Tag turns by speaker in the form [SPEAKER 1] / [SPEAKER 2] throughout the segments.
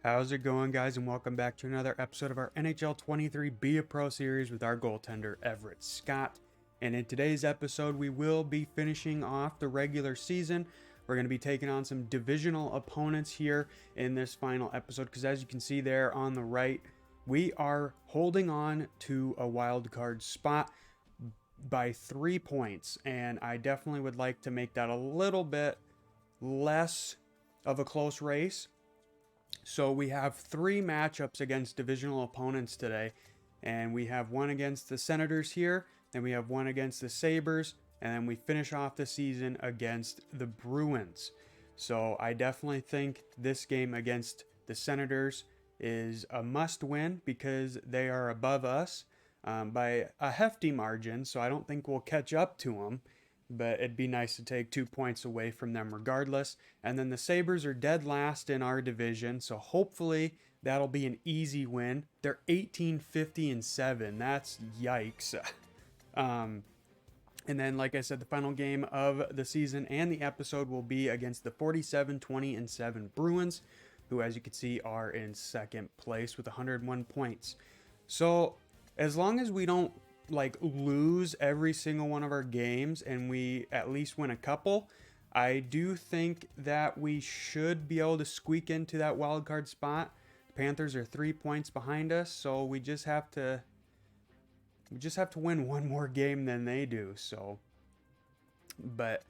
[SPEAKER 1] How's it going, guys, and welcome back to another episode of our NHL 23 Be a Pro series with our goaltender, Everett Scott. And in today's episode, we will be finishing off the regular season. We're going to be taking on some divisional opponents here in this final episode, because as you can see there on the right, we are holding on to a wild card spot by 3 points, and I definitely would like to make that a little bit less of a close race. So we have 3 matchups against divisional opponents today, and we have one against the Senators here, then we have one against the Sabres, and then we finish off the season against the Bruins. So I definitely think this game against the Senators is a must win because they are above us by a hefty margin, so I don't think we'll catch up to them. But it'd be nice to take 2 points away from them regardless. And then the Sabres are dead last in our division, so hopefully that'll be an easy win. They're 18-50-7. That's yikes. And then, like I said, the final game of the season and the episode will be against the 47-20-7 Bruins, who, as you can see, are in second place with 101 points. So as long as we don't lose every single one of our games and we at least win a couple, I do think that we should be able to squeak into that wild card spot. The Panthers are 3 points behind us, so we just have to win one more game than they do. So, but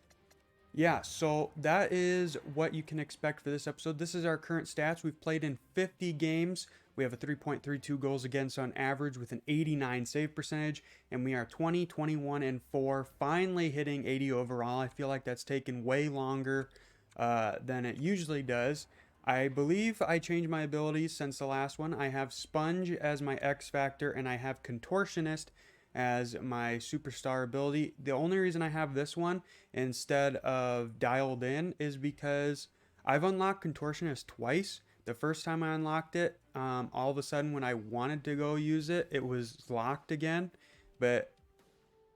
[SPEAKER 1] yeah, so that is what you can expect for this episode. This is our current stats. We've played in 50 games. We have a 3.32 goals against on average with an 89 save percentage, and we are 20, 21, and 4, finally hitting 80 overall. I feel like that's taken way longer than it usually does. I believe I changed my abilities since the last one. I have Sponge as my X Factor, and I have Contortionist as my superstar ability. The only reason I have this one instead of Dialed In is because I've unlocked Contortionist twice. The first time I unlocked it, all of a sudden when I wanted to go use it, it was locked again. But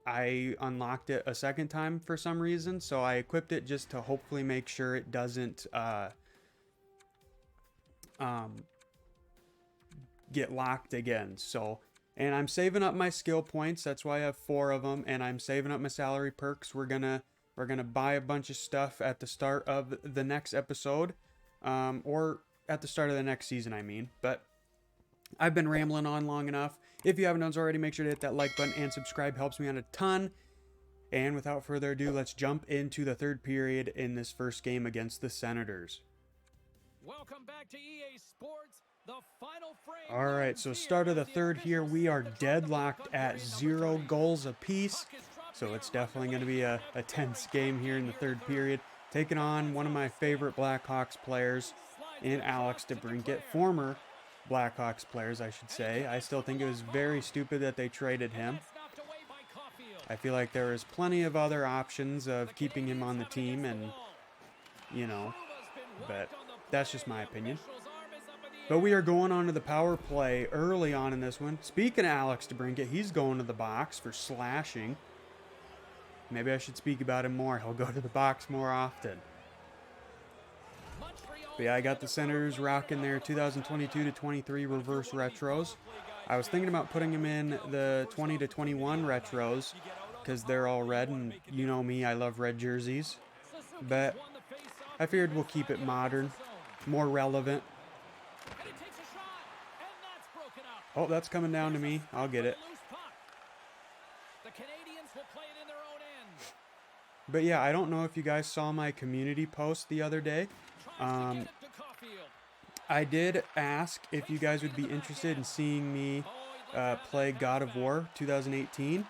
[SPEAKER 1] I unlocked it a second time for some reason, so I equipped it just to hopefully make sure it doesn't get locked again. So, and I'm saving up my skill points. That's why I have 4 of them, and I'm saving up my salary perks. We're gonna buy a bunch of stuff at the start of the next episode, or at the start of the next season, I mean. But I've been rambling on long enough. If you haven't done so already, make sure to hit that like button and subscribe. Helps me out a ton. And without further ado, let's jump into the third period in this first game against the Senators.
[SPEAKER 2] Welcome back to EA Sports. The final frame.
[SPEAKER 1] All right, so start of the third here, we are deadlocked at 0 goals apiece. So it's definitely going to be a tense game here in the third period. Taking on one of my favorite Blackhawks players in Alex DeBrincat, former Blackhawks players, I should say. I still think it was very stupid that they traded him. I feel like there is plenty of other options of keeping him on the team, and, you know, but that's just my opinion. But we are going on to the power play early on in this one. Speaking of Alex DeBrincat, he's going to the box for slashing. Maybe I should speak about him more. He'll go to the box more often. But yeah, I got the Senators rocking their 2022-23 reverse retros. I was thinking about putting them in the 20-21 retros because they're all red, and you know me, I love red jerseys. But I figured we'll keep it modern, more relevant. Oh, that's coming down to me. I'll get it. But yeah, I don't know if you guys saw my community post the other day. I did ask if you guys would be interested in seeing me play God of War 2018.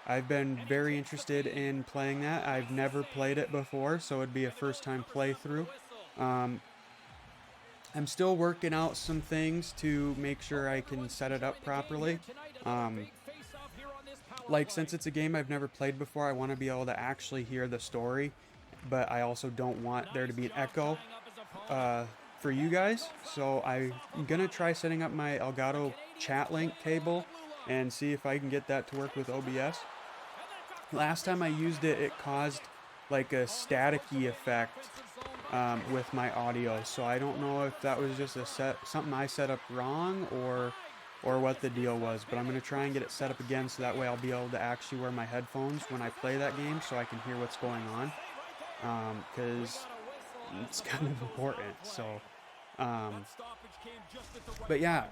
[SPEAKER 1] I've been very interested in playing that. I've never played it before, so it'd be a first-time playthrough. I'm still working out some things to make sure I can set it up properly. Since it's a game I've never played before, I want to be able to actually hear the story, but I also don't want there to be an echo for you guys. So I'm going to try setting up my Elgato chat link cable and see if I can get that to work with OBS. Last time I used it, it caused like a staticky effect with my audio. So I don't know if that was just something I set up wrong or what the deal was, but I'm going to try and get it set up again so that way I'll be able to actually wear my headphones when I play that game so I can hear what's going on, because it's kind of important. So but yeah,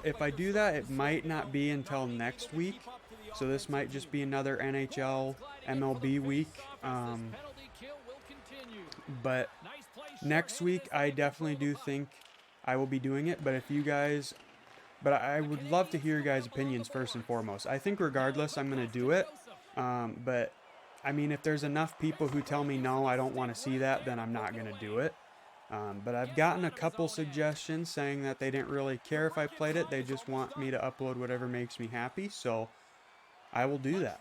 [SPEAKER 1] if I do that, it might not be until next week, so this might just be another NHL MLB week, but next week I definitely do think I will be doing it. But if you guys But I would love to hear your guys' opinions first and foremost. I think regardless, I'm going to do it. But, I mean, if there's enough people who tell me, no, I don't want to see that, then I'm not going to do it. But I've gotten a couple suggestions saying that they didn't really care if I played it. They just want me to upload whatever makes me happy. So I will do that.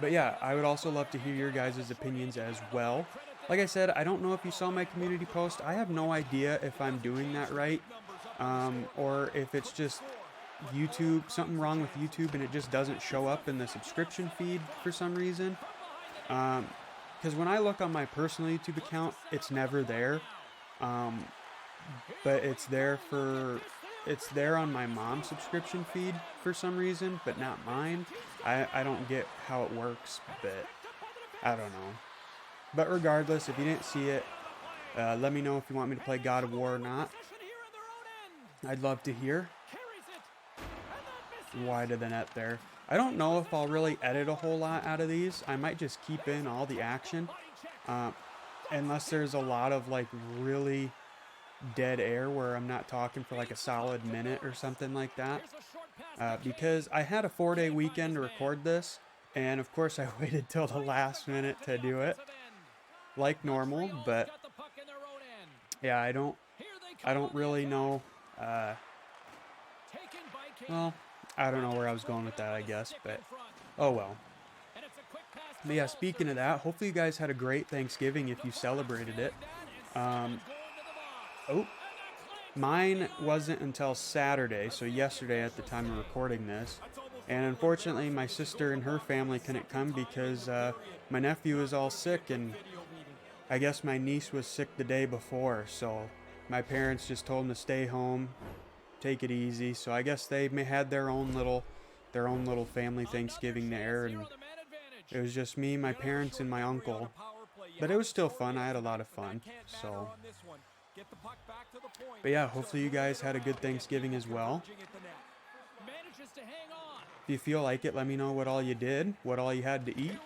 [SPEAKER 1] But yeah, I would also love to hear your guys' opinions as well. Like I said, I don't know if you saw my community post. I have no idea if I'm doing that right. Or if it's just YouTube, something wrong with YouTube and it just doesn't show up in the subscription feed for some reason. Because when I look on my personal YouTube account, it's never there. But it's there on my mom's subscription feed for some reason, but not mine. I don't get how it works, but I don't know. But regardless, if you didn't see it, let me know if you want me to play God of War or not. I'd love to hear. Wide of the net there. I don't know if I'll really edit a whole lot out of these. I might just keep in all the action. Unless there's a lot of like really dead air where I'm not talking for like a solid minute or something like that. Because I had a 4-day weekend to record this. And of course I waited till the last minute to do it. Like normal, but yeah, I don't really know. Well, I don't know where I was going with that, I guess, but oh well. But yeah, speaking of that, hopefully you guys had a great Thanksgiving if you celebrated it. Mine wasn't until Saturday, so yesterday at the time of recording this. And unfortunately, my sister and her family couldn't come because my nephew is all sick, and I guess my niece was sick the day before, so my parents just told them to stay home, take it easy. So I guess they had their own little family Thanksgiving there, and it was just me, my parents, and my uncle. But it was still fun. I had a lot of fun. So, but yeah, hopefully you guys had a good Thanksgiving as well. If you feel like it, let me know what all you did, what all you had to eat.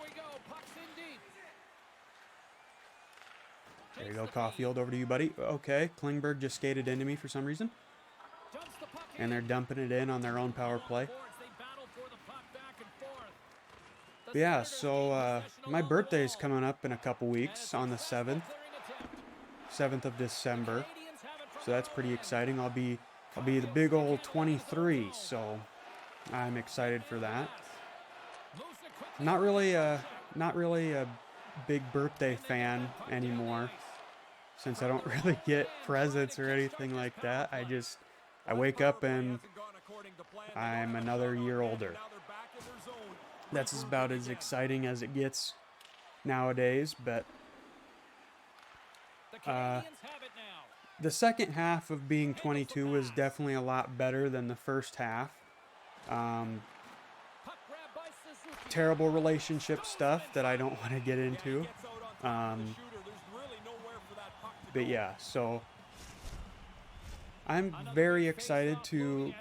[SPEAKER 1] There you go, Caulfield, over to you, buddy. Okay, Klingberg just skated into me for some reason. And they're dumping it in on their own power play. But yeah, so my birthday's coming up in a couple weeks on the 7th of December. So that's pretty exciting. I'll be the big old 23, so I'm excited for that. Not really a big birthday fan anymore, since I don't really get presents or anything like that. I wake up and I'm another year older. That's about as exciting as it gets nowadays, but the second half of being 22 was definitely a lot better than the first half. Terrible relationship stuff that I don't want to get into. But yeah, so I'm very excited to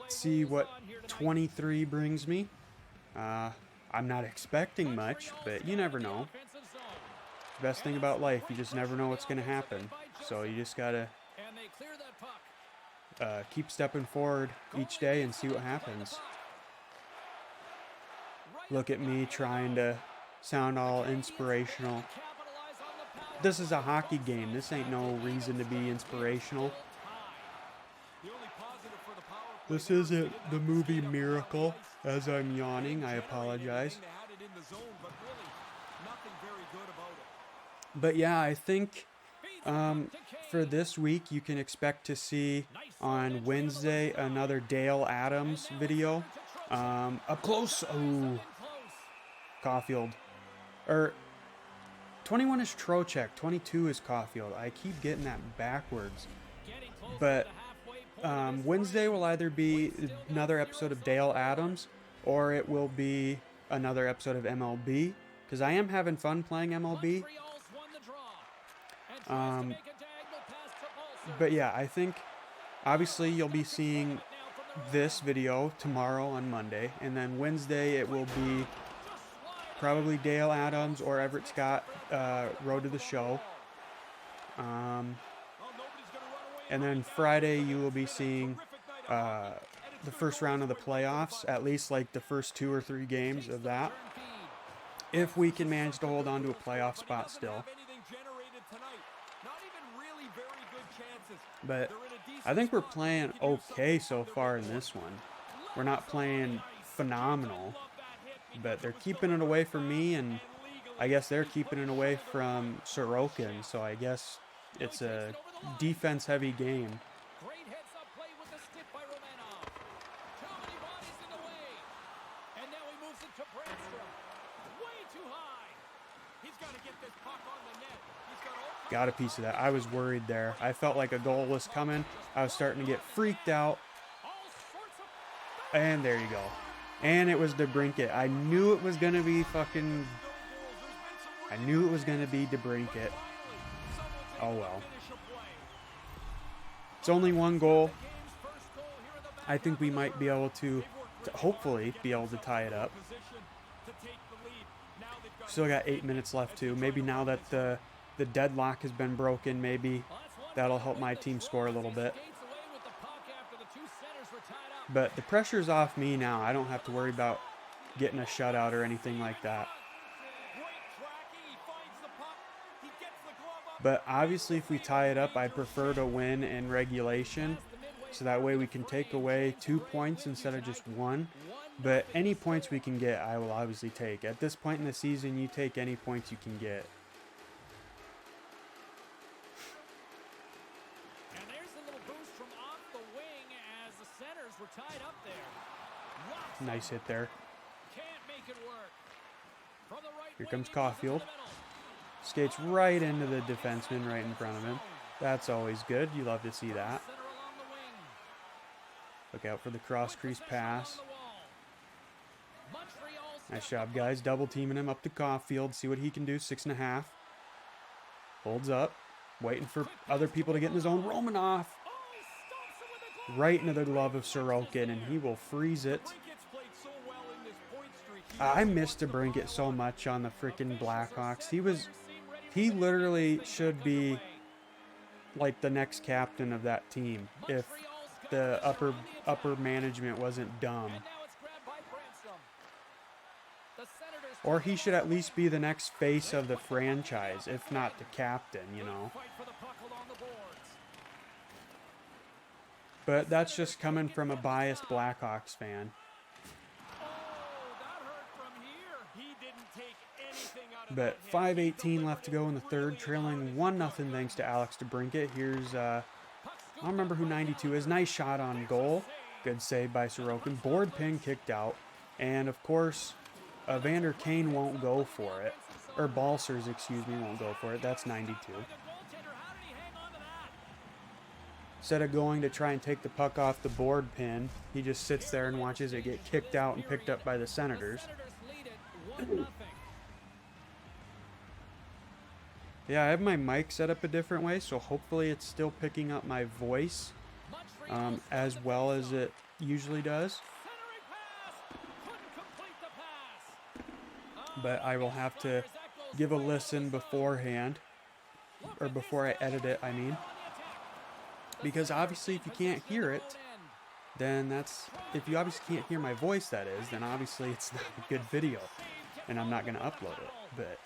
[SPEAKER 1] see what 23 brings me. I'm not expecting much, but you never know. Best thing about life, you just never know what's going to happen. So you just got to keep stepping forward each day and see what happens. Look at me trying to sound all inspirational. This is a hockey game. This ain't no reason to be inspirational. This isn't the movie Miracle. As I'm yawning, I apologize. But yeah, I think for this week you can expect to see on Wednesday another Dale Adams video. Up close. Oh, Caulfield. 21 is Trocheck, 22 is Caulfield. I keep getting that backwards. But Wednesday will either be another episode of Dale Adams, or it will be another episode of MLB, because I am having fun playing MLB. But yeah, I think obviously you'll be seeing this video tomorrow on Monday, and then Wednesday it will be probably Dale Adams or Everett Scott, Road to the Show. And then Friday you will be seeing the first round of the playoffs, at least like the first 2 or 3 games of that, if we can manage to hold on to a playoff spot still. But I think we're playing okay so far in this one. We're not playing phenomenal, but they're keeping it away from me, and I guess they're keeping it away from Sorokin, so I guess it's a defense-heavy game.
[SPEAKER 2] Great heads-up play with the stick by Romanov. Too many bodies in the way. And now he moves it to Brandstrom. Way too high. He's got to get this puck on the net.
[SPEAKER 1] Got a piece of that. I was worried there. I felt like a goal was coming. I was starting to get freaked out. And there you go. And it was DeBrincat. I knew it was going to be fucking... I knew it was going to be DeBrincat. Oh well. It's only 1 goal. I think we might be able to hopefully be able to tie it up. Still got 8 minutes left too. Maybe now that the deadlock has been broken, maybe that'll help my team score a little bit. But the pressure's off me now. I don't have to worry about getting a shutout or anything like that. But obviously if we tie it up, I prefer to win in regulation, so that way we can take away 2 points instead of just 1. But any points we can get, I will obviously take. At this point in the season, you take any points you can get.
[SPEAKER 2] And there's a little boost from off the wing as the centers were tied up there.
[SPEAKER 1] Nice hit there.
[SPEAKER 2] Can't make it work. From the right
[SPEAKER 1] Here comes Caulfield. Skates right into the defenseman right in front of him. That's always good. You love to see that. Look out for the cross crease pass. Nice job, guys. Double teaming him up to Caulfield. See what he can do. 6.5. Holds up. Waiting for other people to get in the zone. Romanov. Right into the glove of Sorokin, and he will freeze it. I missed DeBrincat so much on the freaking Blackhawks. He literally should be like the next captain of that team if the upper management wasn't dumb. Or he should at least be the next face of the franchise, if not the captain, you know. But that's just coming from a biased Blackhawks fan. But 5:18 left to go in the third, trailing 1-0 thanks to Alex DeBrincat. Here's, I don't remember who 92 is. Nice shot on goal. Good save by Sorokin. Board pin kicked out. And, of course, Evander Kane won't go for it. Or Balsers, excuse me, won't go for it. That's 92. Instead of going to try and take the puck off the board pin, he just sits there and watches it get kicked out and picked up by the Senators. Yeah, I have my mic set up a different way, so hopefully it's still picking up my voice as well as it usually does. But I will have to give a listen beforehand, or before I edit it, I mean. Because obviously if you can't hear it, then if you obviously can't hear my voice, that is, then obviously it's not a good video, and I'm not going to upload it. But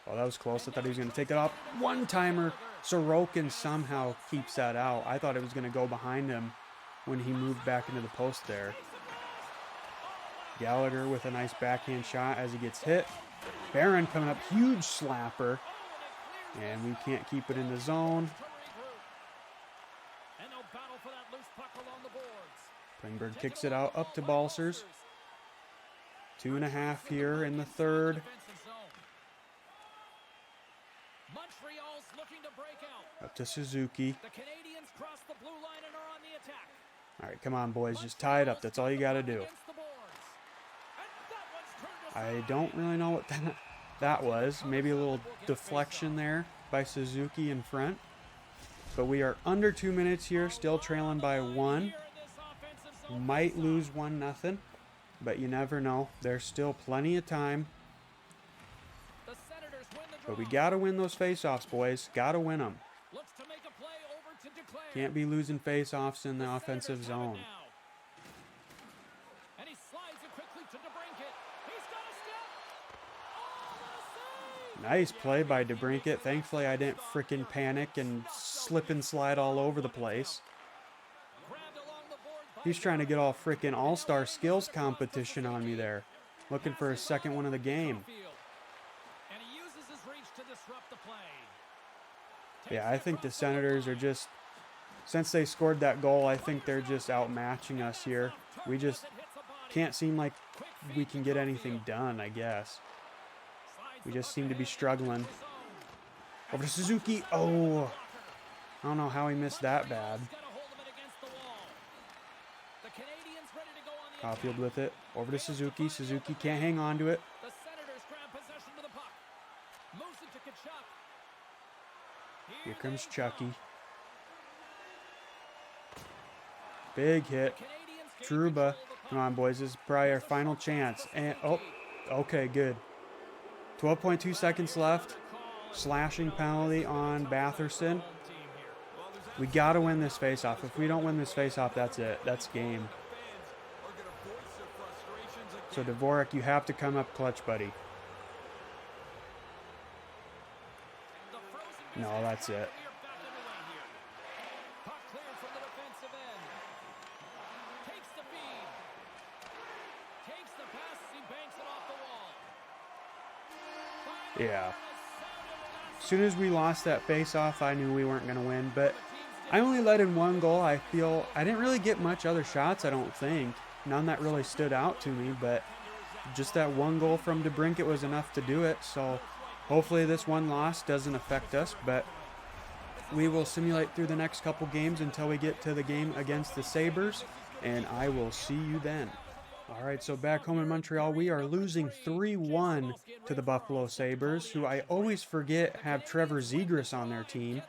[SPEAKER 1] well, that was close. I thought he was going to take it off. One-timer. Sorokin somehow keeps that out. I thought it was going to go behind him when he moved back into the post there. Gallagher with a nice backhand shot as he gets hit. Barron coming up. Huge slapper. And we can't keep it in the zone. Klingberg kicks it out up to Balsers. 2.5 here in the third. Up to Suzuki.
[SPEAKER 2] The Canadiens cross the blue line and are on the attack.
[SPEAKER 1] All right, come on, boys. Just tie it up. That's all you got to do.
[SPEAKER 2] Against the boards. And that one's turned
[SPEAKER 1] I don't really know what that was. Maybe a little deflection there by Suzuki in front. But we are under 2 minutes here, still trailing by 1.
[SPEAKER 2] here in this offensive zone.
[SPEAKER 1] Might lose 1-0, but you never know. There's still plenty of time.
[SPEAKER 2] The Senators win the
[SPEAKER 1] But we
[SPEAKER 2] draw.
[SPEAKER 1] got to win those face-offs, boys. Got to win them.
[SPEAKER 2] Looks to make a play over to declare.
[SPEAKER 1] Can't be losing face-offs in the offensive
[SPEAKER 2] Senators have it
[SPEAKER 1] zone.
[SPEAKER 2] now. And he slides it quickly to DeBrincat. He's got a step. Oh, what a save!
[SPEAKER 1] Nice play by DeBrincat. Thankfully, I didn't freaking panic and slip and slide all over the place.
[SPEAKER 2] Grabbed along the board by
[SPEAKER 1] He's trying to get all freaking all-star skills competition on me there. Looking for his second one of the game.
[SPEAKER 2] And he uses his reach to disrupt the play.
[SPEAKER 1] Yeah, I think the Senators are just, since they scored that goal, I think they're just outmatching us here. We just can't seem like we can get anything done, I guess. We just seem to be struggling. Over to Suzuki. Oh, I don't know how he missed that bad. Caulfield with it. Over to Suzuki. Suzuki can't hang on to it.
[SPEAKER 2] The Senators grab possession with the puck. Moves it to Kachuk.
[SPEAKER 1] Here comes Chucky. Big hit. Trouba. Come on, boys. This is probably our final chance. And, oh, okay, good. 12.2 seconds left. Slashing penalty on Batherson. We got to win this faceoff. If we don't win this faceoff, that's it. That's game. So, Dvorak, you have to come up clutch, buddy. No, that's it.
[SPEAKER 2] Puck cleared from the defensive end. Takes the feed. Takes the pass as he banks it off the wall.
[SPEAKER 1] Yeah. As soon as we lost that face-off, I knew we weren't going to win. But I only let in one goal. I feel I didn't really get much other shots, I don't think. None that really stood out to me. But just that one goal from DeBrincat was enough to do it. So hopefully this one loss doesn't affect us. But we will simulate through the next couple games until we get to the game against the Sabres. And I will see you then. All right, so back home in Montreal, we are losing 3-1 to the Buffalo Sabres, who I always forget have Trevor Zegras on their team.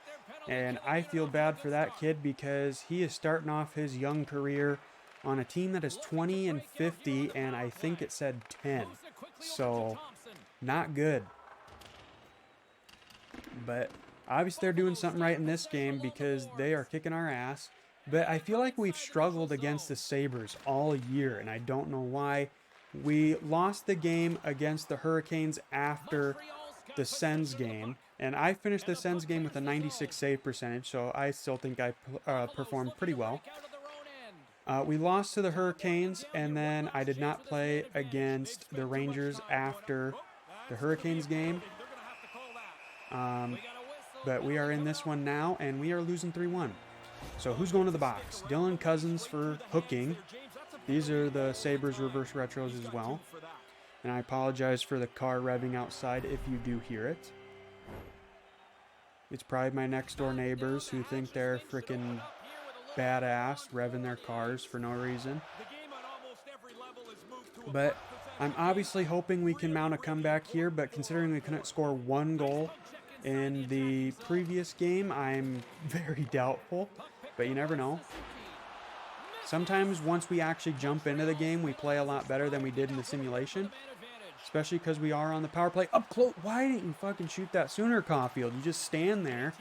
[SPEAKER 1] And I feel bad for that kid because he is starting off his young career on a team that is 20-50, and I think it said 10. So, not good. But obviously they're doing something right in this game because they are kicking our ass. But I feel like we've struggled against the Sabres all year, and I don't know why. We lost the game against the Hurricanes after the Sens game, and I finished the Sens game with a 96 save percentage, so I still think I performed pretty well. We lost to the Hurricanes, and then I did not play against the Rangers after the Hurricanes game. But we are in this one now, and we are losing 3-1. So who's going to the box? Dylan Cousins for hooking. These are the Sabres reverse retros as well. And I apologize for the car revving outside if you do hear it. It's probably my next door neighbors who think they're freaking badass revving their cars for no reason. But I'm obviously hoping we can mount a comeback here, but considering we couldn't score one goal in the previous game, I'm very doubtful, but you never know. Sometimes once we actually jump into the game, we play a lot better than we did in the simulation, especially because we are on the power play up close. Why didn't you fucking shoot that sooner, Caulfield? You just stand there.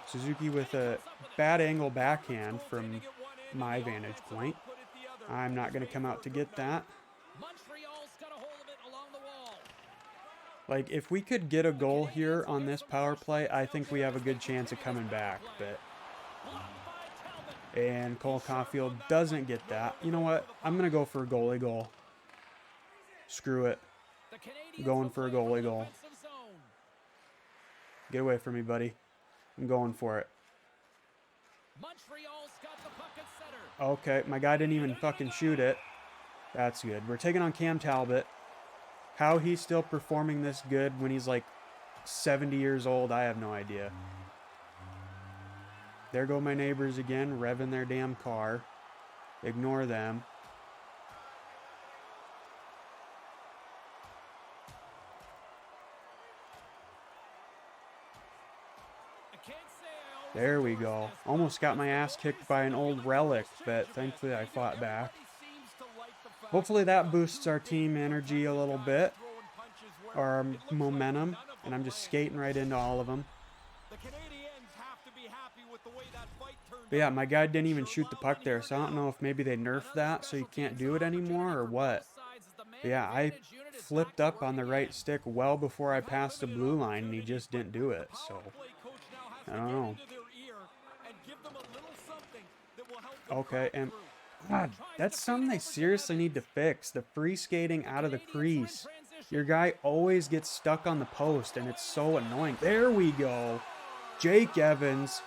[SPEAKER 1] Suzuki with a bad angle backhand from my vantage point. I'm not going to come out to get that. Like, if we could get a goal here on this power play, I think we have a good chance of coming back. And Cole Caulfield doesn't get that. You know what? I'm going to go for a goalie goal. Screw it. I'm going for a goalie goal. Get away from me, buddy. I'm going for it. Okay, my guy didn't even fucking shoot it. That's good. We're taking on Cam Talbot. How he's still performing this good when he's like 70 years old. I have no idea. There go my neighbors again, revving their damn car. Ignore them. There we go. Almost got my ass kicked by an old relic, but thankfully I fought back. Hopefully that boosts our team energy a little bit, or our momentum, and I'm just skating right into all of them. But yeah, my guy didn't even shoot the puck there, so I don't know if maybe they nerfed that so you can't do it anymore or what. But yeah, I flipped up on the right stick well before I passed the blue line, and he just didn't do it, so I don't know. Okay, and God, that's something they seriously need to fix. The free skating out of the crease. Your guy always gets stuck on the post, and it's so annoying. There we go. Jake Evans,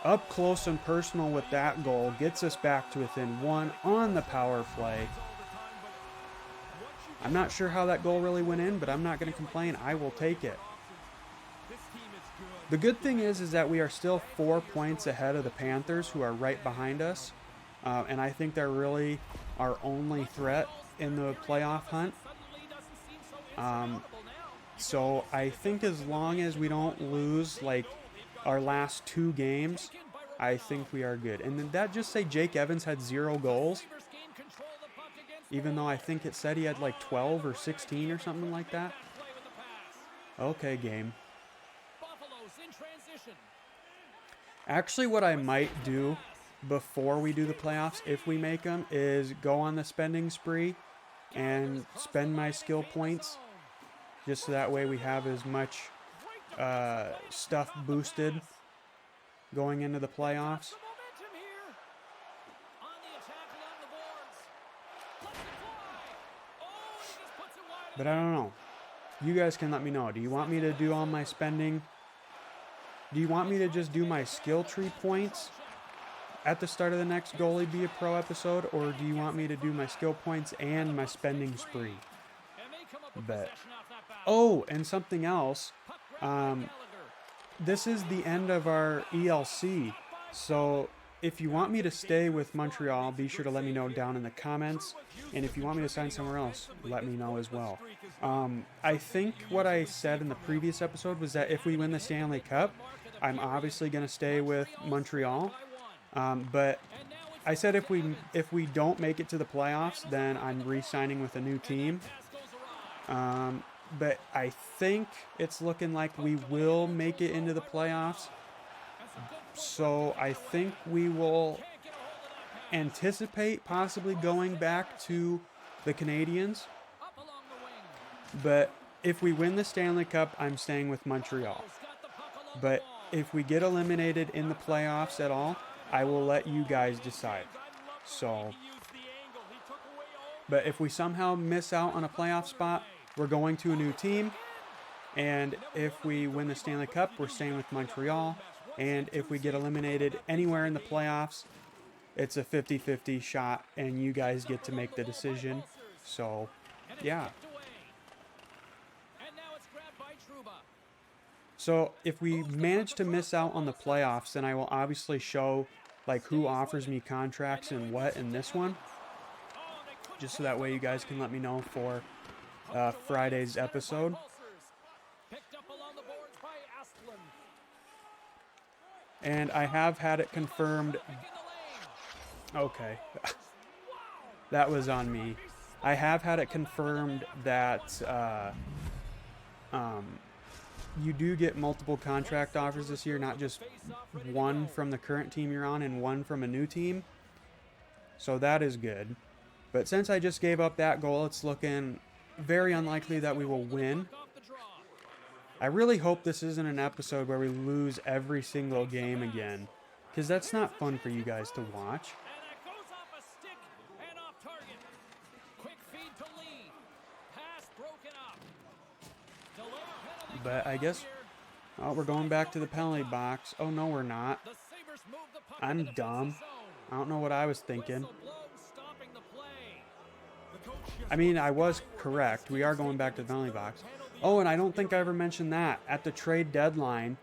[SPEAKER 1] up close and personal with that goal, gets us back to within one on the power play. I'm not sure how that goal really went in, but I'm not going to complain. I will take it. The good thing is that we are still 4 points ahead of the Panthers, who are right behind us. And I think they're really our only threat in the playoff hunt. So I think as long as we don't lose like our last 2 games, I think we are good. And did that just say Jake Evans had 0 goals? Even though I think it said he had like 12 or 16 or something like that. Okay, game. Actually, what I might do before we do the playoffs, if we make them, is go on the spending spree and spend my skill points. Just so that way we have as much stuff boosted going into the playoffs. But I don't know. You guys can let me know. Do you want me to do all my spending? Do you want me to just do my skill tree points at the start of the next Goalie Be a Pro episode? Or do you want me to do my skill points and my spending spree? Bet. Oh, and something else. This is the end of our ELC. So if you want me to stay with Montreal, be sure to let me know down in the comments. And if you want me to sign somewhere else, let me know as well. I think what I said in the previous episode was that if we win the Stanley Cup, I'm obviously going to stay with Montreal. But I said if we don't make it to the playoffs, then I'm re-signing with a new team. But I think it's looking like we will make it into the playoffs. So I think we will anticipate possibly going back to the Canadiens. But if we win the Stanley Cup, I'm staying with Montreal. But if we get eliminated in the playoffs at all, I will let you guys decide. So, but if we somehow miss out on a playoff spot, we're going to a new team. And if we win the Stanley Cup, we're staying with Montreal. And if we get eliminated anywhere in the playoffs, it's a 50-50 shot, and you guys get to make the decision. So, yeah. So, if we manage to miss out on the playoffs, then I will obviously show like who offers me contracts and what in this one. Just so that way you guys can let me know for Friday's episode. And I have had it confirmed. Okay. That was on me. I have had it confirmed that you do get multiple contract offers this year, not just one from the current team you're on and one from a new team. So that is good. But since I just gave up that goal, it's looking very unlikely that we will win. I really hope this isn't an episode where we lose every single game again, because that's not fun for you guys to watch. But I guess, oh, we're going back to the penalty box. Oh, no, we're not. I'm dumb. I don't know what I was thinking. I mean, I was correct. We are going back to the penalty box. Oh, and I don't think I ever mentioned that. At the trade deadline,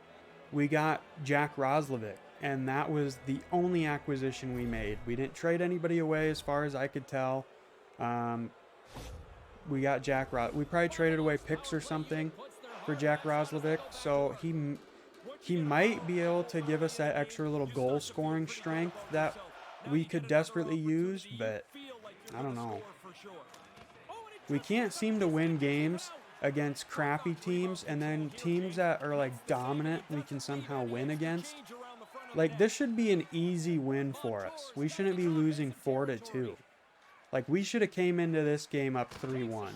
[SPEAKER 1] we got Jack Roslovic, and that was the only acquisition we made. We didn't trade anybody away as far as I could tell. We got Jack we probably traded away picks or something for Jack Roslovic, so he might be able to give us that extra little goal scoring strength that we could desperately use, but I don't know. We can't seem to win games against crappy teams, and then teams that are like dominant we can somehow win against. Like, this should be an easy win for us. We shouldn't be losing 4-2. Like, we should have came into this game up 3-1.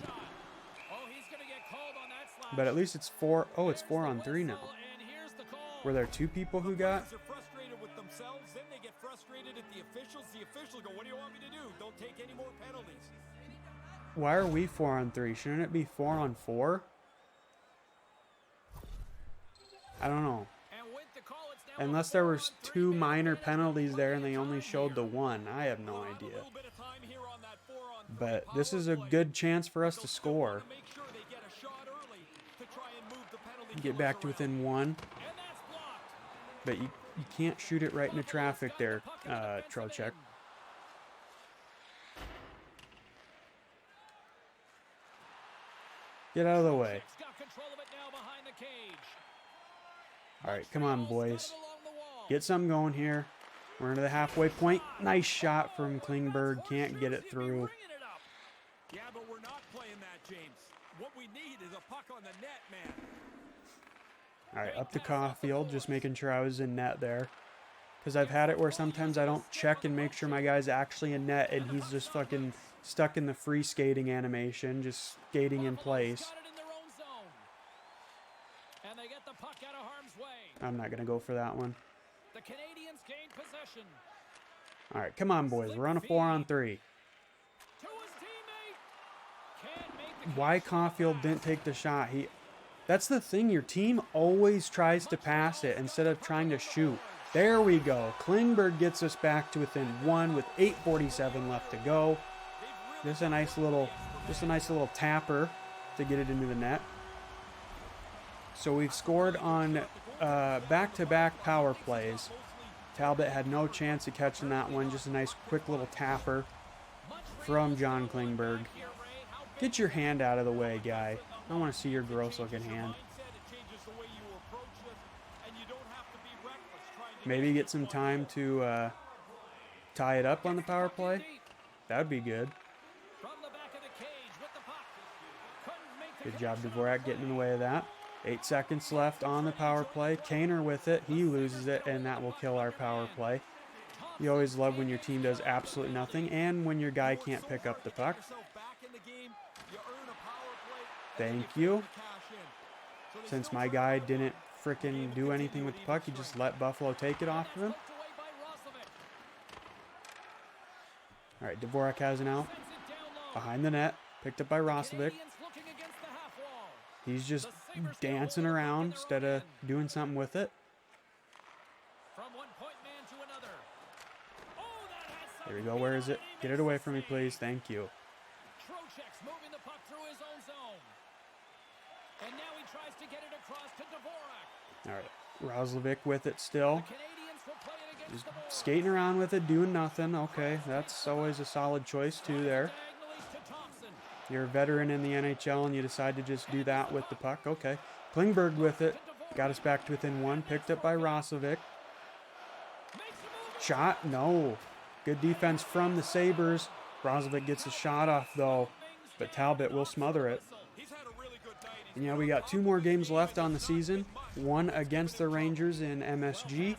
[SPEAKER 1] But at least it's 4. Oh, it's 4-on-3 now. Were there 2 people who got? Why are we 4-on-3? Shouldn't it be 4-on-4? I don't know. Unless there was 2 minor penalties there and they only showed the 1. I have no idea. But this is a good chance for us to score. Get back to within 1. But you can't shoot it right into traffic there, Trocheck. Get out of the way. All right, come on, boys. Get something going here. We're into the halfway point. Nice shot from Klingberg. Can't get it through.
[SPEAKER 2] Yeah, but we're not playing that, James. What we need is a puck on the net, man.
[SPEAKER 1] All right, up to Caulfield. Just making sure I was in net there. Because I've had it where sometimes I don't check and make sure my guy's actually in net, and he's just fucking stuck in the free skating animation, just skating in place. I'm not going to go for that one.
[SPEAKER 2] The Canadiens gain possession.
[SPEAKER 1] All right, come on, boys. We're on a 4-on-3. Why Caulfield didn't take the shot? That's the thing. Your team always tries to pass it instead of trying to shoot. There we go. Klingberg gets us back to within 1 with 8:47 left to go. Just a nice little tapper to get it into the net. So we've scored on back-to-back power plays. Talbot had no chance of catching that one. Just a nice quick little tapper from John Klingberg. Get your hand out of the way, guy. I want to see your gross-looking hand. Maybe get some time to tie it up on the power play. That would be good. Good job, Dvorak, getting in the way of that. 8 seconds left on the power play. Kaner with it. He loses it, and that will kill our power play. You always love when your team does absolutely nothing, and when your guy can't pick up the puck. Thank you. Since my guy didn't frickin' do anything with the puck, he just let Buffalo take it off of him. All right, Dvorak has it now. Behind the net. Picked up by Roslovic. He's just dancing around instead of doing something with it. There we go. Where is it? Get it away from me, please. Thank you. All right. Roslovic with it still. Just skating around with it, doing nothing. Okay, that's always a solid choice, too, there. You're a veteran in the NHL and you decide to just do that with the puck. Okay. Klingberg with it. Got us back to within 1. Picked up by Roslovic. Shot? No. Good defense from the Sabres. Roslovic gets a shot off, though. But Talbot will smother it. And yeah, we got 2 more games left on the season. 1 against the Rangers in MSG.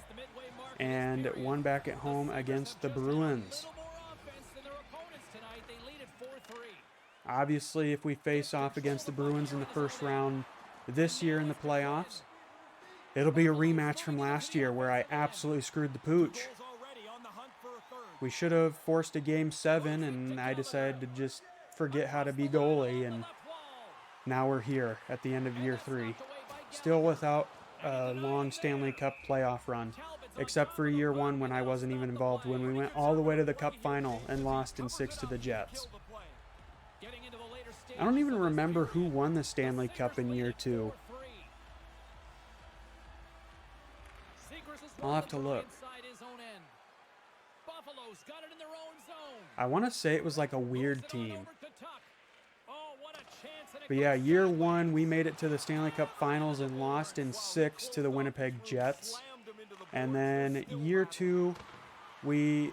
[SPEAKER 1] And 1 back at home against the Bruins. Obviously, if we face off against the Bruins in the first round this year in the playoffs, it'll be a rematch from last year where I absolutely screwed the pooch. We should have forced a Game 7, and I decided to just forget how to be goalie, and now we're here at the end of year 3. Still without a long Stanley Cup playoff run, except for year 1 when I wasn't even involved, when we went all the way to the Cup final and lost in 6 to the Jets. I don't even remember who won the Stanley Cup in year 2. I'll have to look. I want to say it was like a weird team. But yeah, year 1, we made it to the Stanley Cup Finals and lost in 6 to the Winnipeg Jets. And then year 2, we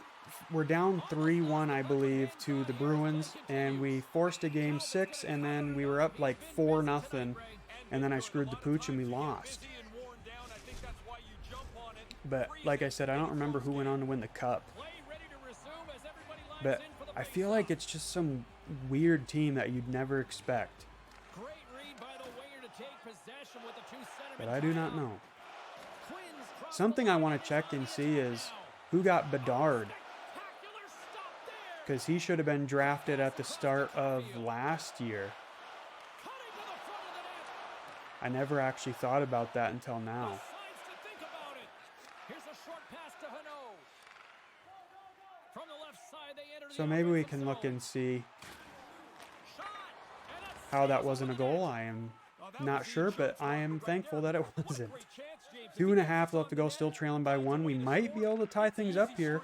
[SPEAKER 1] were down 3-1, I believe, to the Bruins. And we forced a game 6, and then we were up like 4-0. And then I screwed the pooch and we lost. But like I said, I don't remember who went on to win the cup. But I feel like it's just some weird team that you'd never expect. But I do not know. Something I want to check and see is who got Bedard. Because he should have been drafted at the start of last year. I never actually thought about that until now. So maybe we can look and see how that wasn't a goal. I am not sure, but I am thankful that it wasn't. 2.5 left to go, still trailing by 1. We might be able to tie things up here.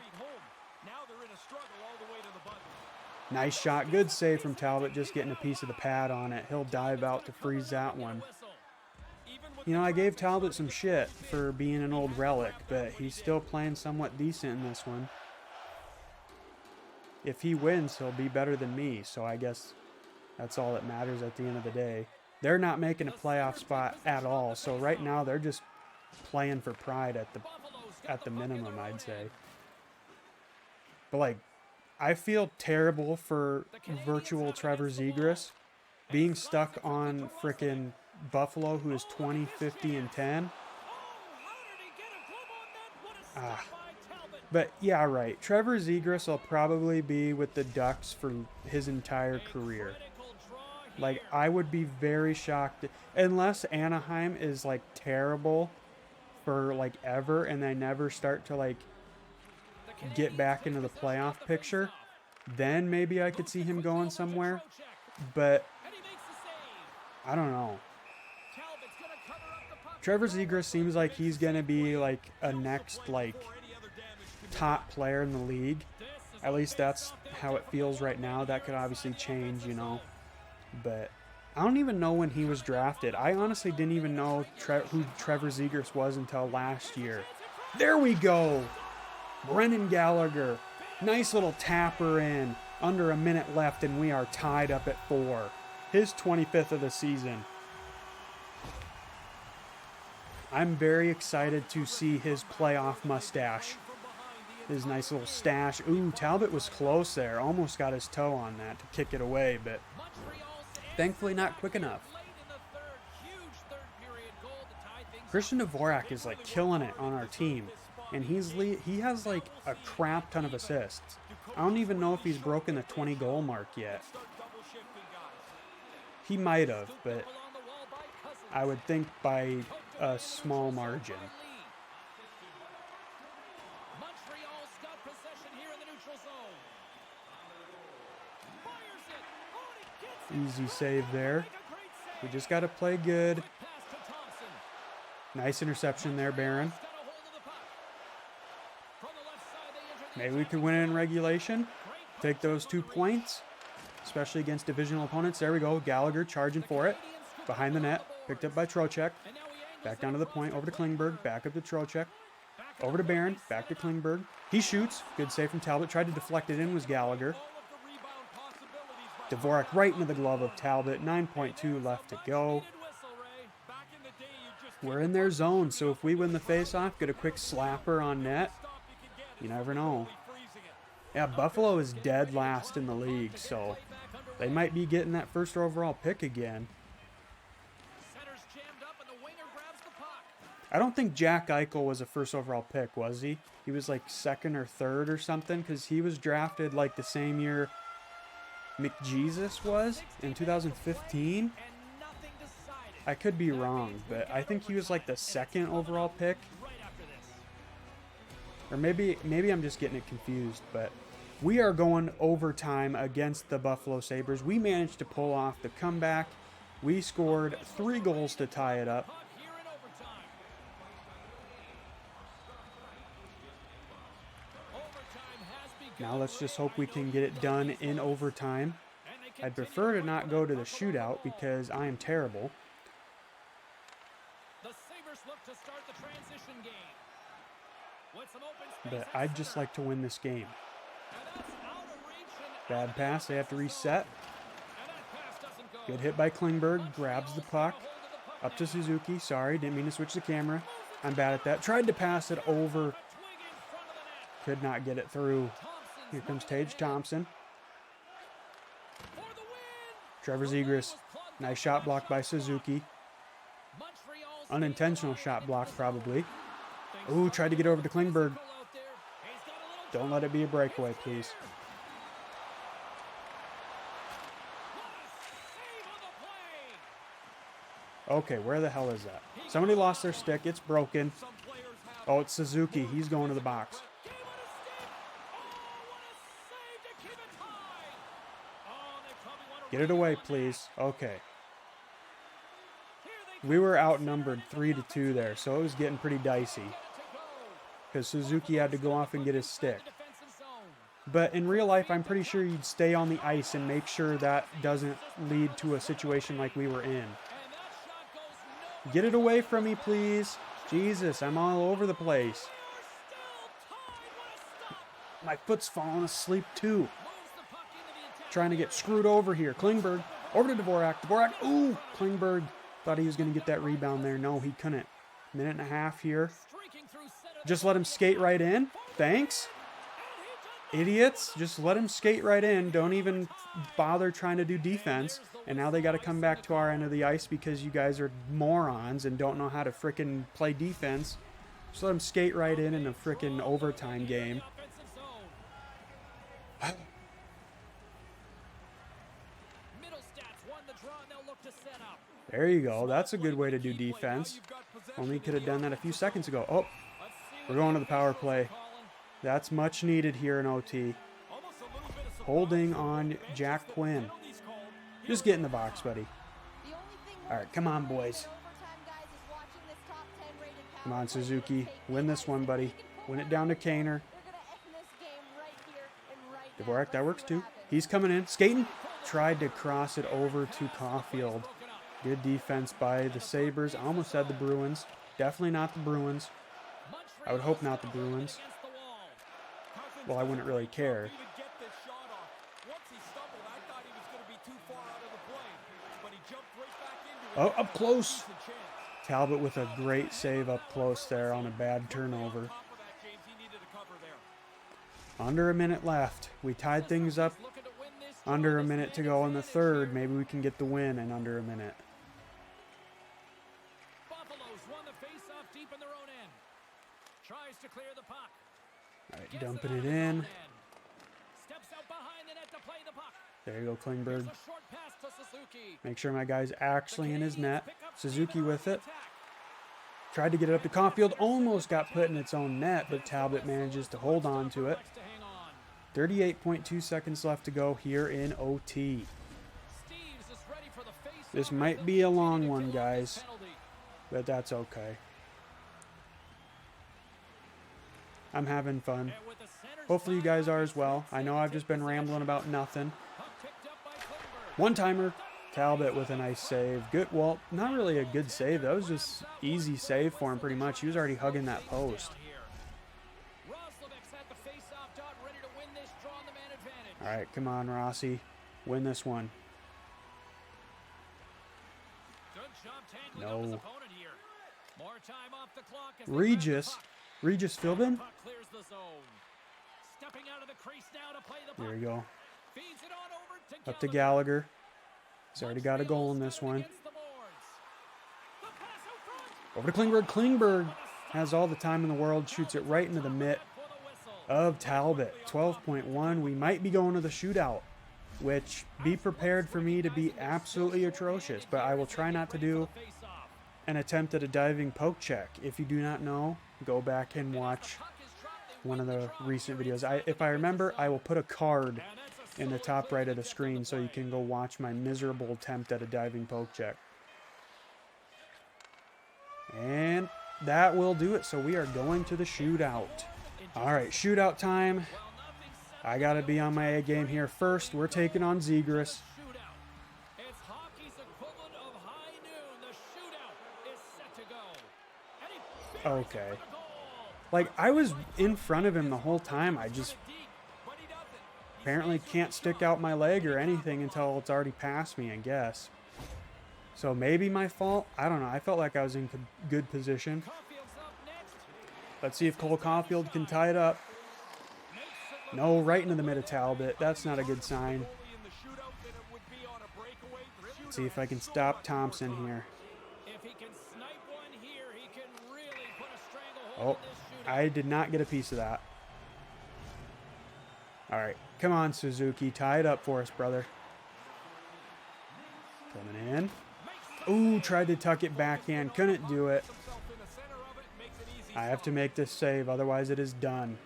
[SPEAKER 1] Nice shot, good save from Talbot, just getting a piece of the pad on it. He'll dive out to freeze that one. You know, I gave Talbot some shit for being an old relic, but he's still playing somewhat decent in this one. If he wins, he'll be better than me, so I guess that's all that matters at the end of the day. They're not making a playoff spot at all, so right now they're just playing for pride at the minimum, I'd say. But like, I feel terrible for virtual Trevor Zegras being stuck on frickin' Buffalo, who is 20, 50, and 10. But yeah, right. Trevor Zegras will probably be with the Ducks for his entire career. Like, I would be very shocked unless Anaheim is like terrible for like ever and they never start to like get back into the playoff picture. Then maybe I could see him going somewhere. But I don't know. Trevor Zegras seems like he's going to be like a next like top player in the league. At least that's how it feels right now. That could obviously change, you know. But I don't even know when he was drafted. I honestly didn't even know who Trevor Zegras was until last year. There we go. Brennan Gallagher. Nice little tapper in. Under a minute left and we are tied up at 4. His 25th of the season. I'm very excited to see his playoff mustache. His nice little stash. Ooh, Talbot was close there. Almost got his toe on that to kick it away, but thankfully not quick enough. Christian Dvorak is like killing it on our team. And he has like a crap ton of assists. I don't even know if he's broken the 20 goal mark yet. He might have, but I would think by a small margin. Easy save there. We just got to play good. Nice interception there, Barron. Maybe we could win it in regulation. Take those 2 points, especially against divisional opponents. There we go. Gallagher charging for it. Behind the net. Picked up by Trocheck. Back down to the point. Over to Klingberg. Back up to Trocheck. Over to Barron. Back to Klingberg. He shoots. Good save from Talbot. Tried to deflect it in was Gallagher. Dvorak right into the glove of Talbot. 9.2 left to go. We're in their zone, so if we win the faceoff, get a quick slapper on net, you never know. Yeah, Buffalo is dead last in the league, so they might be getting that first overall pick again. I don't think Jack Eichel was a first overall pick, was he? He was like 2nd or 3rd or something, because he was drafted like the same year McJesus was in 2015. I could be wrong, but I think he was like the 2nd overall pick. Or maybe I'm just getting it confused, but We are going overtime against the Buffalo Sabres. We managed to pull off the comeback. We scored 3 goals to tie it up. Now let's just hope we can get it done in overtime. I'd prefer to not go to the shootout because I am terrible. But I'd just like to win this game. Bad pass, they have to reset. Good hit by Klingberg, grabs the puck. Up to Suzuki, sorry, didn't mean to switch the camera. I'm bad at that. Tried to pass it over. Could not get it through. Here comes Tage Thompson. Trevor Zegras. Nice shot block by Suzuki. Unintentional shot block, probably. Ooh, tried to get over to Klingberg. Don't let it be a breakaway, please. Okay, where the hell is that? Somebody lost their stick. It's broken. Oh, it's Suzuki. He's going to the box. Get it away, please. Okay. We were outnumbered 3-2 there, so it was getting pretty dicey. Because Suzuki had to go off and get his stick. But in real life, I'm pretty sure you'd stay on the ice and make sure that doesn't lead to a situation like we were in. Get it away from me, please. Jesus, I'm all over the place. My foot's falling asleep, too. Trying to get screwed over here. Klingberg, over to Dvorak. Dvorak, ooh, Klingberg thought he was going to get that rebound there. No, he couldn't. Minute and a half here. Just let him skate right in. Thanks. Idiots. Just let him skate right in. Don't even bother trying to do defense. And now they got to come back to our end of the ice because you guys are morons and don't know how to frickin' play defense. Just let him skate right in a frickin' overtime game. There you go. That's a good way to do defense. Only could have done that a few seconds ago. Oh, we're going to the power play. That's much needed here in OT. Holding on Jack Quinn. Just get in the box, buddy. All right, come on, boys. Come on, Suzuki. Win this one, buddy. Win it down to Kaner. Dvorak, that works too. He's coming in. Skating. Tried to cross it over to Caulfield. Good defense by the Sabres. I almost said the Bruins. Definitely not the Bruins. I would hope not the Bruins. Well, I wouldn't really care. Oh, up close. Talbot with a great save up close there on a bad turnover. Under a minute left. We tied things up. Under a minute to go in the third. Maybe we can get the win in under a minute. All right, dumping it in. There you go, Klingberg. Make sure my guy's actually in his net. Suzuki with it. Tried to get it up to Caulfield. Almost got put in its own net, but Talbot manages to hold on to it. 38.2 seconds left to go here in OT. This might be a long one, guys, but that's okay. I'm having fun. Hopefully you guys are as well. I know I've just been rambling about nothing. One-timer. Talbot with a nice save. Good, well, not really a good save. That was just easy save for him pretty much. He was already hugging that post. All right, come on, Rossi. Win this one. No. Regis Philbin? There you go. Up to Gallagher. He's already got a goal in this one. Over to Klingberg. Klingberg has all the time in the world. Shoots it right into the mitt of Talbot. 12.1. We might be going to the shootout, which be prepared for me to be absolutely atrocious, but I will try not to do an attempt at a diving poke check. If you do not know, go back and watch one of the recent videos. If I remember, I will put a card in the top right of the screen so you can go watch my miserable attempt at a diving poke check. And that will do it. So we are going to the shootout. All right, shootout time. I got to be on my A game here first. We're taking on Zegras.
[SPEAKER 2] It's hockey's equivalent of high noon. The shootout is set to go.
[SPEAKER 1] Okay. Like, I was in front of him the whole time. I just apparently can't stick out my leg or anything until it's already past me, I guess. So maybe my fault. I don't know. I felt like I was in good position. Let's see if Cole Caulfield can tie it up. No, right into the mid of Talbot. That's not a good sign. Let's see if I can stop Thompson here. Oh, I did not get a piece of that. All right, come on, Suzuki. Tie it up for us, brother. Coming in. Ooh, tried to tuck it backhand. Couldn't do it. I have to make this save, otherwise it is done.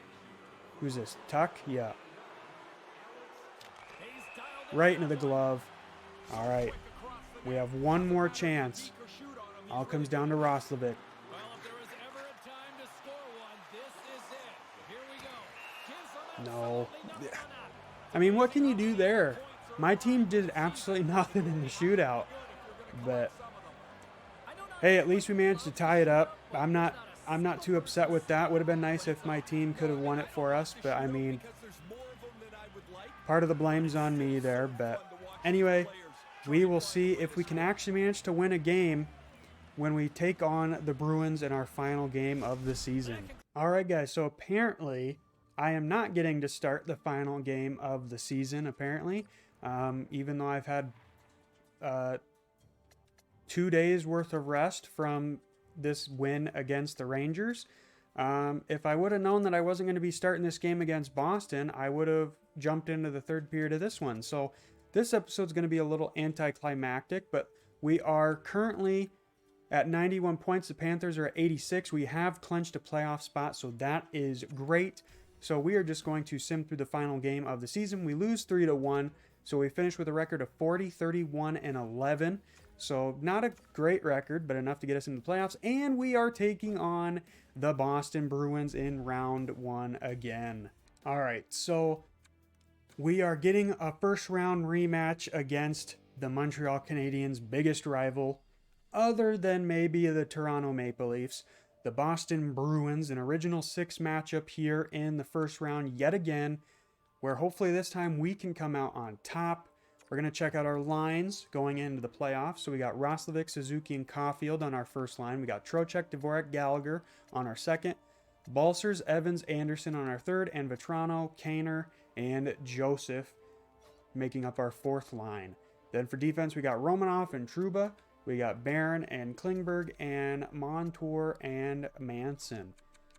[SPEAKER 1] Who's this? Tuck? Yeah. Right into the glove. All right. We have one more chance. All comes down to Roslovic. No. I mean, what can you do there? My team did absolutely nothing in the shootout. But hey, at least we managed to tie it up. I'm not too upset with that. Would have been nice if my team could have won it for us, but I mean, part of the blame's on me there. But anyway, we will see if we can actually manage to win a game when we take on the Bruins in our final game of the season. All right, guys, so apparently I am not getting to start the final game of the season, apparently, even though I've had 2 days worth of rest from this win against the Rangers. If I would have known that I wasn't going to be starting this game against Boston, I would have jumped into the third period of this one. So this episode's going to be a little anticlimactic, but we are currently at 91 points. The Panthers are at 86. We have clinched a playoff spot, so that is great. So we are just going to sim through the final game of the season. We lose 3-1, so we finish with a record of 40, 31, and 11. So not a great record, but enough to get us into the playoffs. And we are taking on the Boston Bruins in round 1 again. All right, so we are getting a first round rematch against the Montreal Canadiens' biggest rival, other than maybe the Toronto Maple Leafs. The Boston Bruins, an original 6 matchup here in the first round yet again, where hopefully this time we can come out on top. We're going to check out our lines going into the playoffs. So we got Roslovic, Suzuki, and Caulfield on our first line. We got Trocheck, Dvorak, Gallagher on our second. Balcers, Evans, Anderson on our third. And Vetrano, Kaner, and Joseph making up our fourth line. Then for defense, we got Romanov and Trouba. We got Barron and Klingberg and Montour and Manson.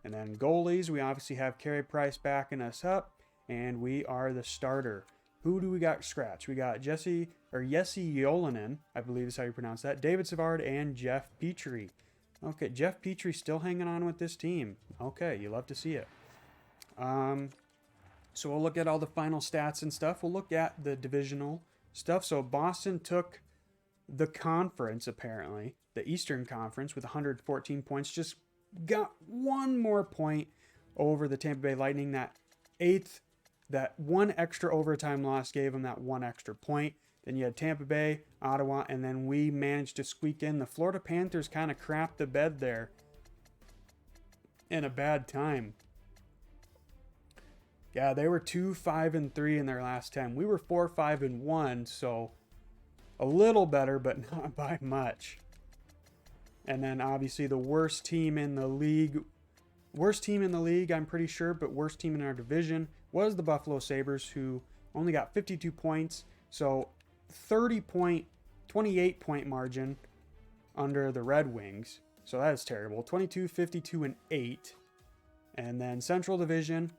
[SPEAKER 1] And then goalies, we obviously have Carey Price backing us up. And we are the starter. Who do we got scratch? We got Jesse Jolinen, I believe is how you pronounce that. David Savard and Jeff Petrie. Okay, Jeff Petrie still hanging on with this team. Okay, you love to see it. So we'll look at all the final stats and stuff. We'll look at the divisional stuff. So Boston took the conference, apparently, the Eastern Conference, with 114 points. Just got one more point over the Tampa Bay Lightning. That one extra overtime loss gave them that one extra point. Then you had Tampa Bay, Ottawa, and then we managed to squeak in. The Florida Panthers kind of crapped the bed there in a bad time. Yeah, they were 2-5-3 in their last 10. We were 4-5-1, so a little better, but not by much. And then obviously the worst team in the league, I'm pretty sure, but worst team in our division was the Buffalo Sabres, who only got 52 points. So 28 point margin under the Red Wings. So that is terrible. 22, 52, and 8. And then Central Division,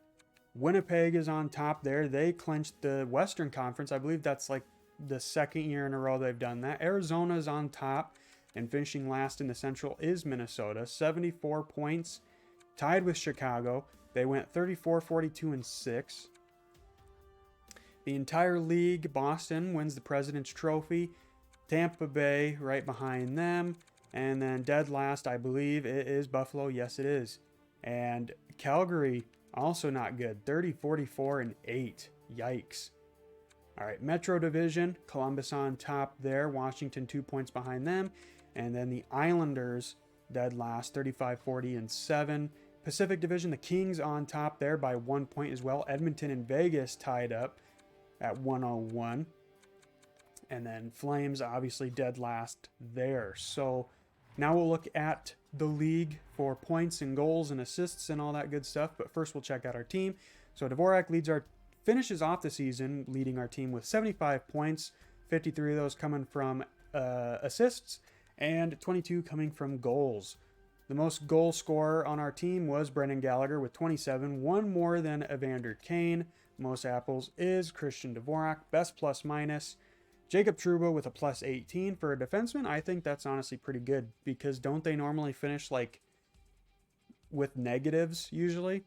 [SPEAKER 1] Winnipeg is on top there. They clinched the Western Conference. I believe that's like the second year in a row they've done that. Arizona is on top, and finishing last in the Central is Minnesota. 74 points, tied with Chicago. They went 34, 42, and 6. The entire league, Boston wins the President's Trophy. Tampa Bay right behind them. And then dead last, I believe it is Buffalo. Yes, it is. And Calgary, also not good. 30, 44, and 8. Yikes. All right, Metro Division, Columbus on top there. Washington 2 points behind them. And then the Islanders, dead last, 35, 40, and 7. Pacific Division, the Kings on top there by 1 point as well. Edmonton and Vegas tied up at 101. And then Flames, obviously dead last there. So now we'll look at the league for points and goals and assists and all that good stuff. But first we'll check out our team. So Dvorak finishes off the season leading our team with 75 points. 53 of those coming from assists and 22 coming from goals. The most goal scorer on our team was Brendan Gallagher with 27, one more than Evander Kane. Most apples is Christian Dvorak, best plus minus. Jacob Trouba with a plus 18 for a defenseman. I think that's honestly pretty good because don't they normally finish like with negatives usually?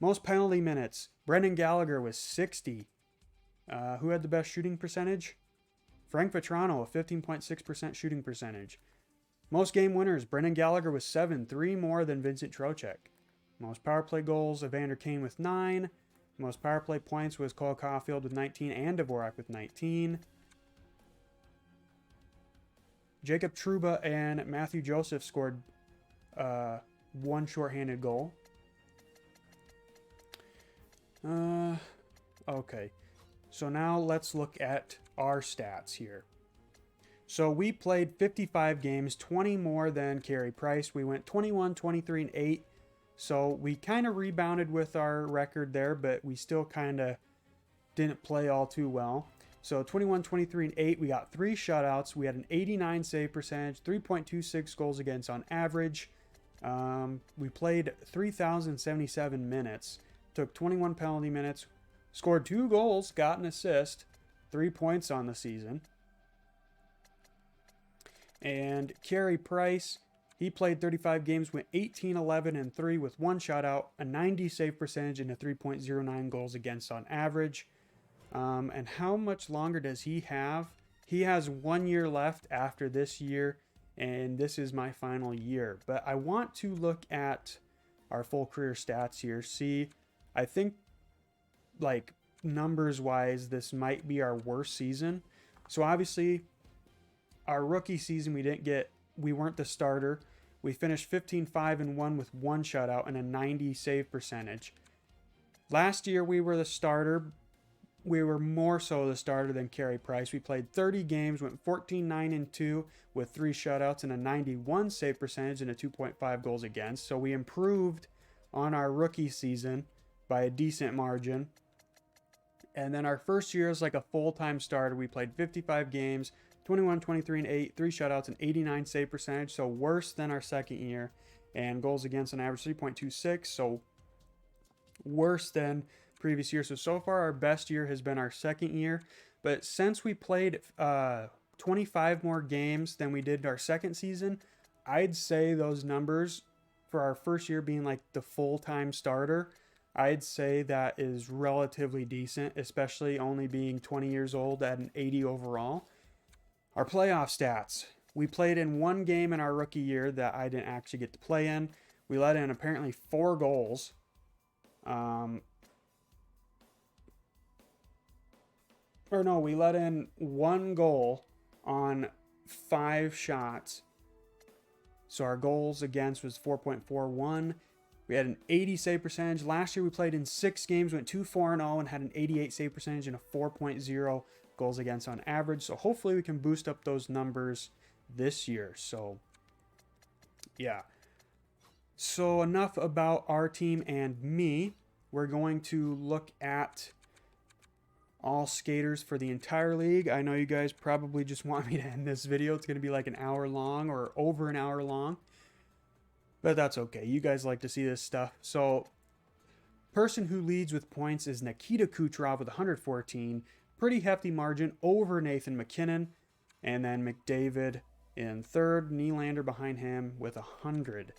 [SPEAKER 1] Most penalty minutes, Brendan Gallagher was 60. Who had the best shooting percentage? Frank Vetrano, a 15.6% shooting percentage. Most game winners, Brendan Gallagher with 7, 3 more than Vincent Trocheck. Most power play goals, Evander Kane with 9. Most power play points was Cole Caulfield with 19 and Dvorak with 19. Jacob Trouba and Matthew Joseph scored one shorthanded goal. Okay, so now let's look at our stats here. So we played 55 games, 20 more than Carey Price. We went 21, 23, and 8. So we kind of rebounded with our record there, but we still kind of didn't play all too well. So 21, 23, and 8, we got 3 shutouts. We had an 89 save percentage, 3.26 goals against on average. We played 3,077 minutes, took 21 penalty minutes, scored 2 goals, got an assist, 3 points on the season. And Carey Price, he played 35 games, went 18, 11, and 3 with 1 shutout, a 90 save percentage, and a 3.09 goals against on average. And how much longer does he have? He has 1 year left after this year, and this is my final year. But I want to look at our full career stats here. See, I think, like, numbers-wise, this might be our worst season. So obviously, our rookie season, we weren't the starter. We finished 15-5-1 with 1 shutout and a 90 save percentage. Last year, we were the starter. We were more so the starter than Carey Price. We played 30 games, went 14-9-2 with 3 shutouts and a 91 save percentage and a 2.5 goals against. So we improved on our rookie season by a decent margin. And then our first year as like a full-time starter, we played 55 games, 21, 23, and 8, 3 shutouts, and 89 save percentage, so worse than our second year. And goals against an average 3.26, so worse than previous year. So far, our best year has been our second year. But since we played 25 more games than we did our second season, I'd say those numbers for our first year being like the full-time starter, I'd say that is relatively decent, especially only being 20 years old at an 80 overall. Our playoff stats. We played in 1 game in our rookie year that I didn't actually get to play in. We let in apparently 4 goals. We let in 1 goal on 5 shots. So our goals against was 4.41. We had an 80 save percentage. Last year we played in 6 games, went 2-4-0, and had an 88 save percentage and a 4.0 goals against on average. So hopefully we can boost up those numbers this year. So yeah. So enough about our team and me. We're going to look at all skaters for the entire league. I know you guys probably just want me to end this video. It's going to be like an hour long or over an hour long. But that's okay. You guys like to see this stuff. So person who leads with points is Nikita Kucherov with 114. Pretty hefty margin over Nathan McKinnon. And then McDavid in third. Nylander behind him with 100.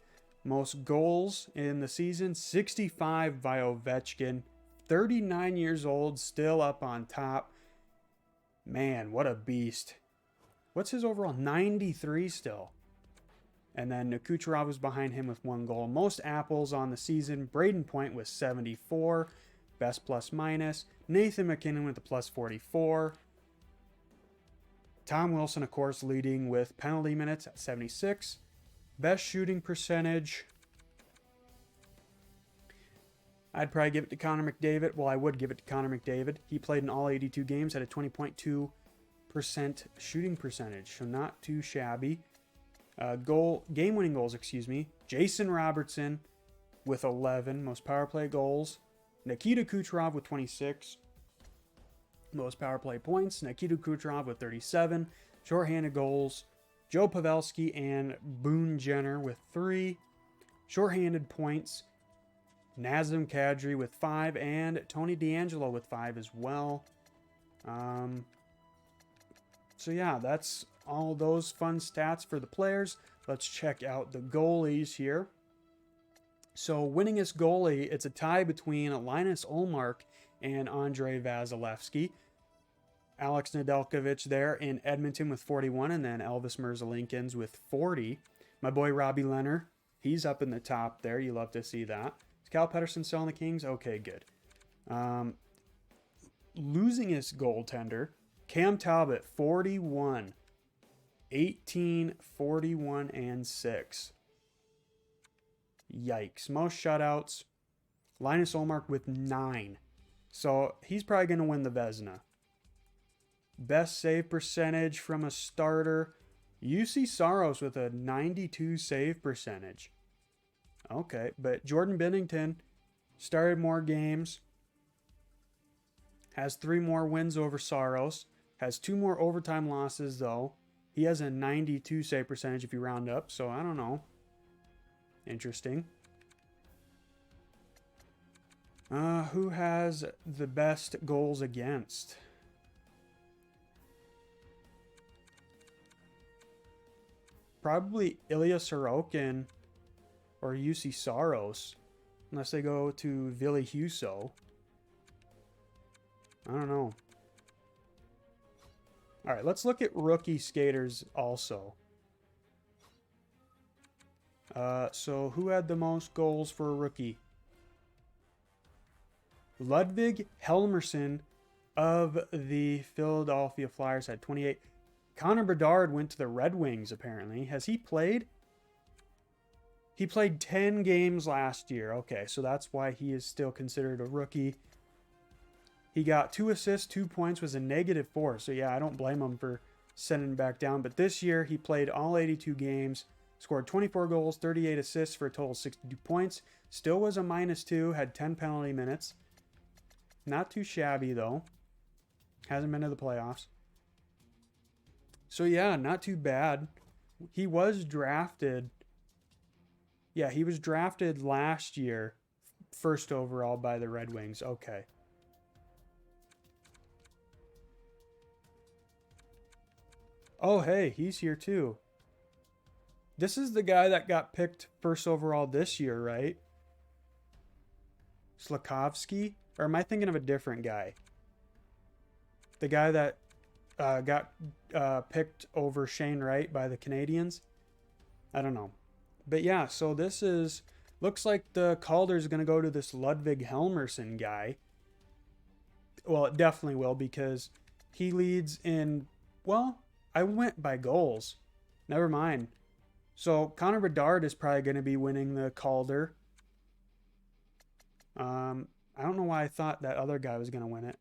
[SPEAKER 1] Most goals in the season, 65 by Ovechkin. 39 years old, still up on top. Man, what a beast. What's his overall? 93 still. And then Kucherov was behind him with 1 goal. Most apples on the season, Braden Point with 74. Best plus minus. Nathan McKinnon with a plus 44. Tom Wilson, of course, leading with penalty minutes at 76. Best shooting percentage. I'd probably give it to Connor McDavid. Well, I would give it to Connor McDavid. He played in all 82 games at a 20.2% shooting percentage, so not too shabby. Game-winning goals, Jason Robertson with 11, most power play goals. Nikita Kucherov with 26, most power play points. Nikita Kucherov with 37, shorthanded goals. Joe Pavelski and Boone Jenner with 3, shorthanded points. Nazem Kadri with 5, and Tony DeAngelo with 5 as well. So yeah, that's all those fun stats for the players. Let's check out the goalies here. So winningest goalie, it's a tie between Linus Ullmark and Andrei Vasilevsky. Alex Nedeljkovic there in Edmonton with 41, and then Elvis Merzlikins with 40. My boy Robbie Leonard, he's up in the top there. You love to see that. Is Cal Peterson still on the Kings? Okay, good. Losingest goaltender, Cam Talbot, 41. 18, 41, and 6. Yikes. Most shutouts, Linus Ullmark with 9. So he's probably going to win the Vezina. Best save percentage from a starter, UC Saros with a 92 save percentage. Okay, but Jordan Binnington started more games, has 3 more wins over Saros, has 2 more overtime losses though. He has a 92 save percentage if you round up, so I don't know. Interesting. Who has the best goals against? Probably Ilya Sorokin or UC Saros, unless they go to Ville Husso. I don't know. All right, let's look at rookie skaters also. So who had the most goals for a rookie? Ludvig Helmerson of the Philadelphia Flyers had 28. Connor Bedard went to the Red Wings, apparently. Has he played? He played 10 games last year. Okay, so that's why he is still considered a rookie. He got 2 assists, 2 points, was a -4. So yeah, I don't blame him for sending back down. But this year, he played all 82 games, scored 24 goals, 38 assists for a total of 62 points. Still was a -2, had 10 penalty minutes. Not too shabby, though. Hasn't been to the playoffs. So yeah, not too bad. He was drafted. Yeah, he was drafted last year, first overall by the Red Wings. Okay. Oh, hey, he's here too. This is the guy that got picked first overall this year, right? Slafkovsky? Or am I thinking of a different guy? The guy that got picked over Shane Wright by the Canadiens? I don't know. But yeah, so this is... Looks like the Calder's going to go to this Ludvig Helmerson guy. Well, it definitely will, because he leads in... Well, I went by goals. Never mind. So Connor Bedard is probably going to be winning the Calder. I don't know why I thought that other guy was going to win it.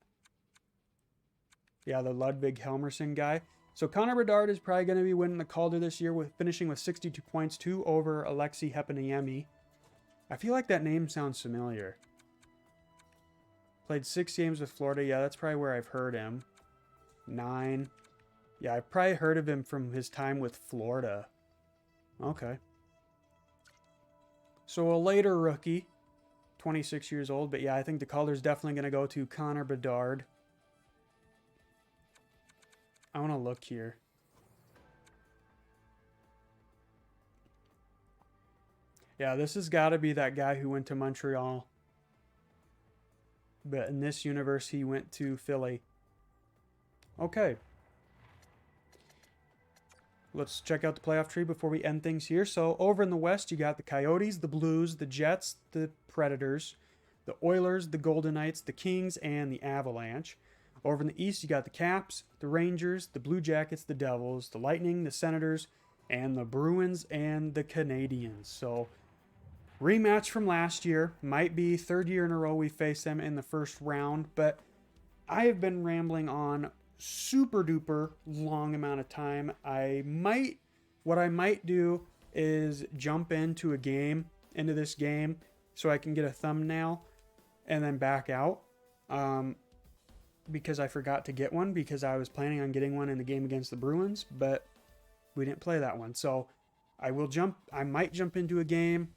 [SPEAKER 1] Yeah, the Ludvig Helmerson guy. So Connor Bedard is probably going to be winning the Calder this year, with finishing with 62 points, 2 over Alexei Heponiemi. I feel like that name sounds familiar. Played 6 games with Florida. Yeah, that's probably where I've heard him. 9. Yeah, I've probably heard of him from his time with Florida. Okay. So a later rookie, 26 years old. But yeah, I think the Calder's definitely going to go to Connor Bedard. I want to look here. Yeah, this has got to be that guy who went to Montreal. But in this universe, he went to Philly. Okay. Let's check out the playoff tree before we end things here. So over in the West, you got the Coyotes, the Blues, the Jets, the Predators, the Oilers, the Golden Knights, the Kings, and the Avalanche. Over in the East, you got the Caps, the Rangers, the Blue Jackets, the Devils, the Lightning, the Senators, and the Bruins and the Canadiens. So rematch from last year. Might be third year in a row we face them in the first round, but I have been rambling on super duper long amount of time. What I might do is jump into this game so I can get a thumbnail and then back out. Because I forgot to get one because I was planning on getting one in the game against the Bruins, but we didn't play that one. So I might jump into a game,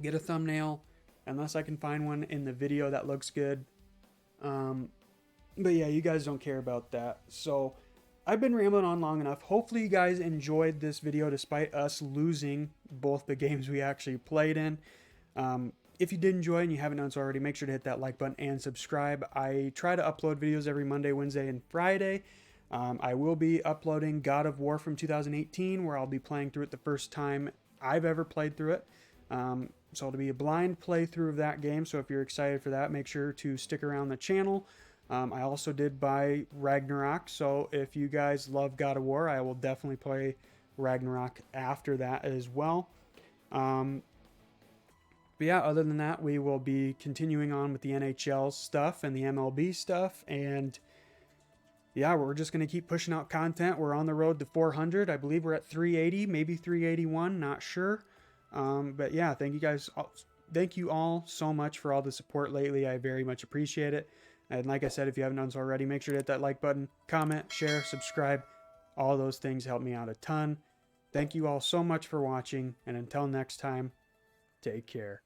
[SPEAKER 1] get a thumbnail, unless I can find one in the video that looks good. But yeah, you guys don't care about that. So I've been rambling on long enough. Hopefully you guys enjoyed this video despite us losing both the games we actually played in. If you did enjoy and you haven't done so already, make sure to hit that like button and subscribe. I try to upload videos every Monday, Wednesday, and Friday. I will be uploading God of War from 2018, where I'll be playing through it the first time I've ever played through it. So it'll be a blind playthrough of that game. So if you're excited for that, make sure to stick around the channel. I also did buy Ragnarok. So if you guys love God of War, I will definitely play Ragnarok after that as well. But yeah, other than that, we will be continuing on with the NHL stuff and the MLB stuff. And yeah, we're just going to keep pushing out content. We're on the road to 400. I believe we're at 380, maybe 381, not sure. But yeah, thank you all so much for all the support lately. I very much appreciate it. And like I said, if you haven't done so already, make sure to hit that like button, comment, share, subscribe. All those things help me out a ton. Thank you all so much for watching. And until next time, take care.